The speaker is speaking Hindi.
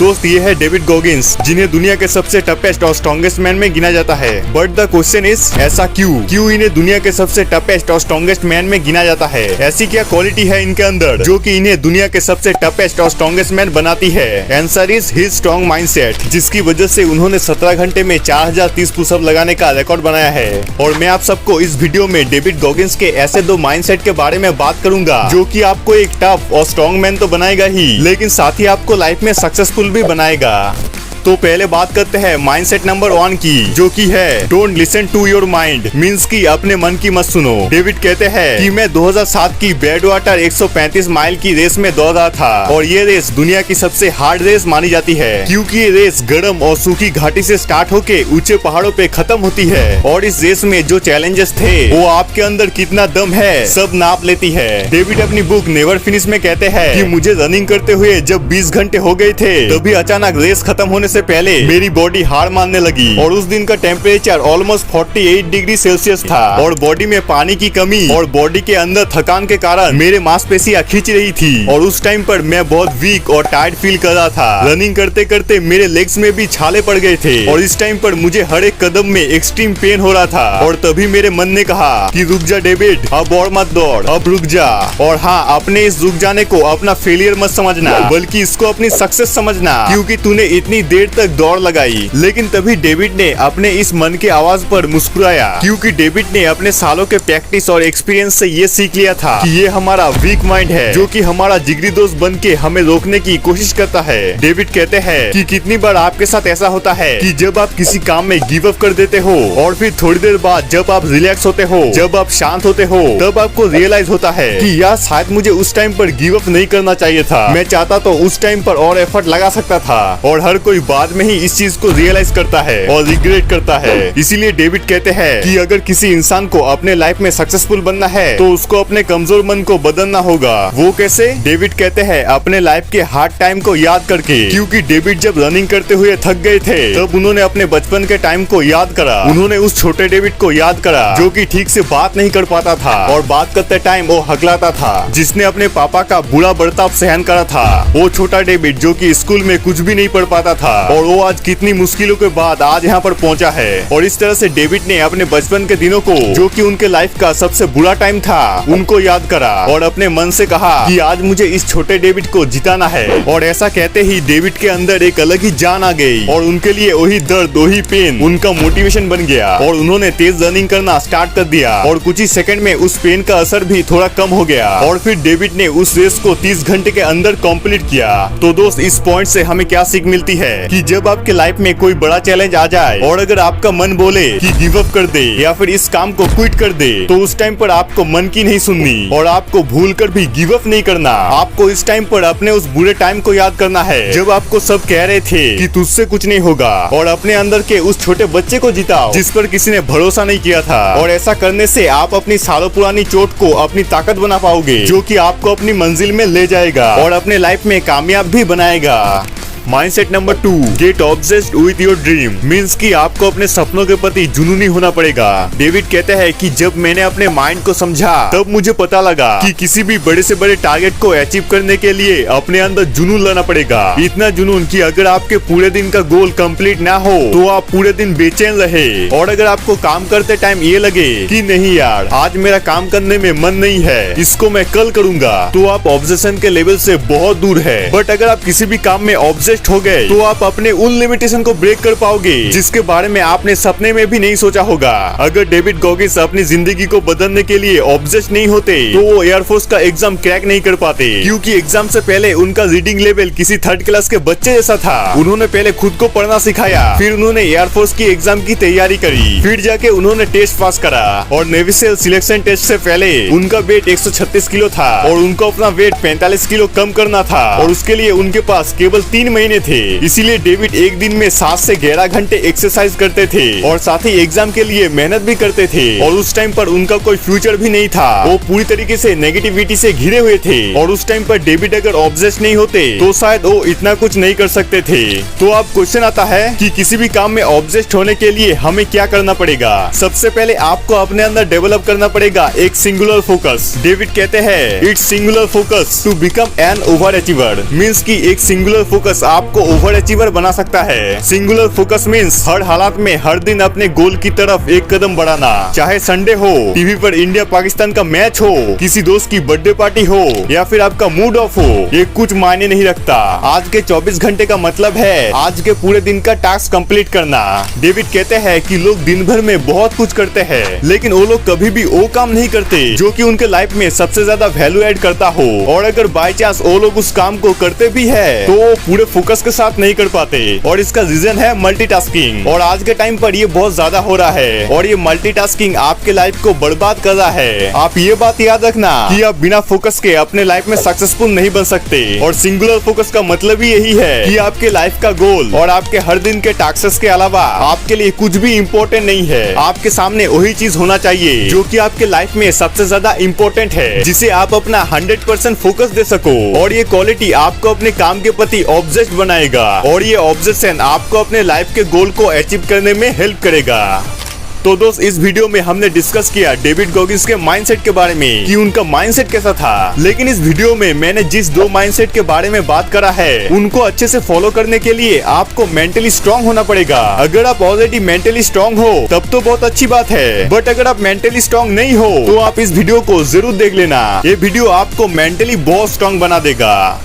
दोस्त ये है डेविड गॉगिंस, जिन्हें दुनिया के सबसे टफेस्ट और स्ट्रॉन्गेस्ट मैन में गिना जाता है। बट द क्वेश्चन इज, ऐसा क्यों इन्हें दुनिया के सबसे टफेस्ट और स्ट्रॉन्गेस्ट मैन में गिना जाता है? ऐसी क्या क्वालिटी है इनके अंदर जो कि इन्हें दुनिया के सबसे टफेस्ट और स्ट्रॉन्गेस्ट मैन बनाती है? Answer is his strong mindset, जिसकी वजह से उन्होंने 17 घंटे में 4030 पुशअप लगाने का रिकॉर्ड बनाया है। और मैं आप सबको इस वीडियो में डेविड गॉगिंस के ऐसे 2 माइंडसेट के बारे में बात करूंगा जो कि आपको एक टफ और स्ट्रॉन्ग मैन तो बनाएगा ही, लेकिन साथ ही आपको लाइफ में सक्सेसफुल भी बनाएगा। तो पहले बात करते हैं माइंडसेट नंबर 1 की, जो कि है don't listen to your mind, means कि अपने मन की मत सुनो। डेविड कहते हैं कि मैं 2007 की बैड वाटर 135 माइल की रेस में दौड़ रहा था और ये रेस दुनिया की सबसे हार्ड रेस मानी जाती है, क्योंकि ये रेस गर्म और सूखी घाटी से स्टार्ट होके ऊंचे पहाड़ों पे खत्म होती है। और इस रेस में जो चैलेंजेस थे वो आपके अंदर कितना दम है सब नाप लेती है। डेविड अपनी बुक नेवर फिनिश में कहते हैं कि मुझे रनिंग करते हुए जब 20 घंटे हो गए थे तभी अचानक रेस खत्म होने से पहले मेरी बॉडी हार मानने लगी और उस दिन का टेम्परेचर ऑलमोस्ट 48 डिग्री सेल्सियस था और बॉडी में पानी की कमी और बॉडी के अंदर थकान के कारण मेरे मांसपेशियां खींच रही थी और उस टाइम पर मैं बहुत वीक और टायर्ड फील कर रहा था। रनिंग करते करते मेरे लेग्स में भी छाले पड़ गए थे और इस टाइम पर मुझे हर एक कदम में एक्सट्रीम पेन हो रहा था। और तभी मेरे मन ने कहा कि रुक जा डेविड, अब और मत दौड़, अब रुक जा। और हाँ, अपने इस रुक जाने को अपना फेलियर मत समझना, बल्कि इसको अपनी सक्सेस समझना, क्योंकि तूने इतनी देर तक दौड़ लगाई। लेकिन तभी डेविड ने अपने इस मन के आवाज पर मुस्कुराया, क्योंकि डेविड ने अपने सालों के प्रैक्टिस और एक्सपीरियंस से ये सीख लिया था कि ये हमारा वीक माइंड है जो कि हमारा जिगरी दोस्त बन के हमें रोकने की कोशिश करता है। डेविड कहते हैं कि कितनी बार आपके साथ ऐसा होता है कि जब आप किसी काम में गिव अप कर देते हो और फिर थोड़ी देर बाद जब आप रिलैक्स होते हो, जब आप शांत होते हो, तब आपको रियलाइज होता है कि यार शायद मुझे उस टाइम पर गिव अप नहीं करना चाहिए था, मैं चाहता तो उस टाइम पर और एफर्ट लगा सकता था। और हर कोई बाद में ही इस चीज को रियलाइज करता है और रिग्रेट करता है। इसीलिए डेविड कहते हैं कि अगर किसी इंसान को अपने लाइफ में सक्सेसफुल बनना है तो उसको अपने कमजोर मन को बदलना होगा। वो कैसे? डेविड कहते हैं अपने लाइफ के हार्ड टाइम को याद करके, क्योंकि डेविड जब रनिंग करते हुए थक गए थे तब उन्होंने अपने बचपन के टाइम को याद करा। उन्होंने उस छोटे डेविड को याद करा जो कि ठीक से बात नहीं कर पाता था और बात करते टाइम वो हकलाता था, जिसने अपने पापा का बुरा बर्ताव सहन करा था। वो छोटा डेविड जो कि स्कूल में कुछ भी नहीं पढ़ पाता था और वो आज कितनी मुश्किलों के बाद आज यहाँ पर पहुँचा है। और इस तरह से डेविड ने अपने बचपन के दिनों को, जो कि उनके लाइफ का सबसे बुरा टाइम था, उनको याद करा और अपने मन से कहा कि आज मुझे इस छोटे डेविड को जिताना है। और ऐसा कहते ही डेविड के अंदर एक अलग ही जान आ गई और उनके लिए वही दर्द, वही पेन उनका मोटिवेशन बन गया और उन्होंने तेज रनिंग करना स्टार्ट कर दिया और कुछ ही सेकंड में उस पेन का असर भी थोड़ा कम हो गया और फिर डेविड ने उस रेस को 30 घंटे के अंदर कंप्लीट किया। तो दोस्त, इस पॉइंट से हमें क्या सीख मिलती है कि जब आपके लाइफ में कोई बड़ा चैलेंज आ जाए और अगर आपका मन बोले कि गिव अप कर दे या फिर इस काम को क्विट कर दे, तो उस टाइम पर आपको मन की नहीं सुननी और आपको भूल कर भी गिव अप नहीं करना। आपको इस टाइम पर अपने उस बुरे टाइम को याद करना है जब आपको सब कह रहे थे कि तुझसे कुछ नहीं होगा, और अपने अंदर के उस छोटे बच्चे को जिताओ जिस पर किसी ने भरोसा नहीं किया था। और ऐसा करने से आप अपनी सालों पुरानी चोट को अपनी ताकत बना पाओगे, जो कि आपको अपनी मंजिल में ले जाएगा और अपने लाइफ में कामयाब भी बनाएगा। Mindset number 2, get obsessed with your dream, means कि आपको अपने सपनों के प्रति जुनूनी होना पड़ेगा। डेविड कहते हैं कि जब मैंने अपने माइंड को समझा तब मुझे पता लगा कि किसी भी बड़े से बड़े टारगेट को अचीव करने के लिए अपने अंदर जुनून लाना पड़ेगा। इतना जुनून कि अगर आपके पूरे दिन का गोल कंप्लीट ना हो तो आप पूरे दिन बेचैन रहे, और अगर आपको काम करते टाइम ये लगे कि नहीं यार आज मेरा काम करने में मन नहीं है, इसको मैं कल करूंगा, तो आप ऑब्सेशन के लेवल से बहुत दूर है। बट अगर आप किसी भी काम में ऑब्सेस्ड हो गए तो आप अपने उन लिमिटेशन को ब्रेक कर पाओगे जिसके बारे में आपने सपने में भी नहीं सोचा होगा। अगर डेविड गॉगिंस अपनी जिंदगी को बदलने के लिए ऑब्सेस्ड नहीं होते तो वो एयरफोर्स का एग्जाम क्रैक नहीं कर पाते, क्योंकि एग्जाम से पहले उनका रीडिंग लेवल किसी 3rd क्लास के बच्चे जैसा था। उन्होंने पहले खुद को पढ़ना सिखाया, फिर उन्होंने एयरफोर्स की एग्जाम की तैयारी करी, फिर जाके उन्होंने टेस्ट पास करा। और नेवी सेल सिलेक्शन टेस्ट से पहले उनका वेट 136 किलो था और उनको अपना वेट 45 किलो कम करना था, और उसके लिए उनके पास केवल 3 महीने थे। इसीलिए डेविड एक दिन में 7 से 11 घंटे एक्सरसाइज करते थे और साथ ही एग्जाम के लिए मेहनत भी करते थे। और उस टाइम पर उनका कोई फ्यूचर भी नहीं था, वो पूरी तरीके से नेगेटिविटी से घिरे हुए थे। और उस टाइम पर डेविड अगर ऑब्सेस्ड नहीं होते तो शायद वो इतना कुछ नहीं कर सकते थे। तो अब क्वेश्चन आता है कि किसी भी काम में ऑब्सेस्ड होने के लिए हमें क्या करना पड़ेगा। सबसे पहले आपको अपने अंदर डेवलप करना पड़ेगा एक सिंगुलर फोकस। डेविड कहते हैं it's singular focus to become an over achiever, means की एक सिंगुलर फोकस आपको ओवर अचीवर बना सकता है। सिंगुलर फोकस मीन्स हर हालात में हर दिन अपने गोल की तरफ एक कदम बढ़ाना। चाहे संडे हो, टीवी पर इंडिया पाकिस्तान का मैच हो, किसी दोस्त की बर्थडे पार्टी हो या फिर आपका मूड ऑफ हो, ये कुछ मायने नहीं रखता। आज के 24 घंटे का मतलब है आज के पूरे दिन का टास्क कंप्लीट करना। डेविड कहते हैं कि लोग दिन भर में बहुत कुछ करते हैं, लेकिन वो लोग कभी भी वो काम नहीं करते जो कि उनके लाइफ में सबसे ज्यादा वैल्यू ऐड करता हो। और अगर बाय चांस वो लोग उस काम को करते भी है तो पूरे फोकस के साथ नहीं कर पाते, और इसका रीजन है मल्टीटास्किंग। और आज के टाइम पर ये बहुत ज्यादा हो रहा है, और ये मल्टीटास्किंग आपके लाइफ को बर्बाद कर रहा है। आप ये बात याद रखना कि आप बिना फोकस के अपने लाइफ में सक्सेसफुल नहीं बन सकते। और सिंगुलर फोकस का मतलब ही यही है कि आपके लाइफ का गोल और आपके हर दिन के टास्क के अलावा आपके लिए कुछ भी इम्पोर्टेंट नहीं है। आपके सामने वही चीज होना चाहिए जो कि आपके लाइफ में सबसे ज्यादा इम्पोर्टेंट है, जिसे आप अपना 100% फोकस दे सको। और ये क्वालिटी आपको अपने काम के प्रति ऑब्सेस्ड बनाएगा, और ये ऑब्सेशन आपको अपने लाइफ के गोल को अचीव करने में हेल्प करेगा। तो दोस्त, इस वीडियो में हमने डिस्कस किया डेविड गॉगिंस के माइंडसेट के बारे में कि उनका माइंडसेट कैसा था। लेकिन इस वीडियो में मैंने जिस 2 माइंडसेट के बारे में बात करा है, उनको अच्छे से फॉलो करने के लिए आपको मेंटली स्ट्रांग होना पड़ेगा। अगर आप ऑलरेडी मेंटली स्ट्रांग हो तब तो बहुत अच्छी बात है, बट अगर आप मेंटली स्ट्रांग नहीं हो तो आप इस वीडियो को जरूर देख लेना। ये वीडियो आपको मेंटली बहुत स्ट्रांग बना देगा।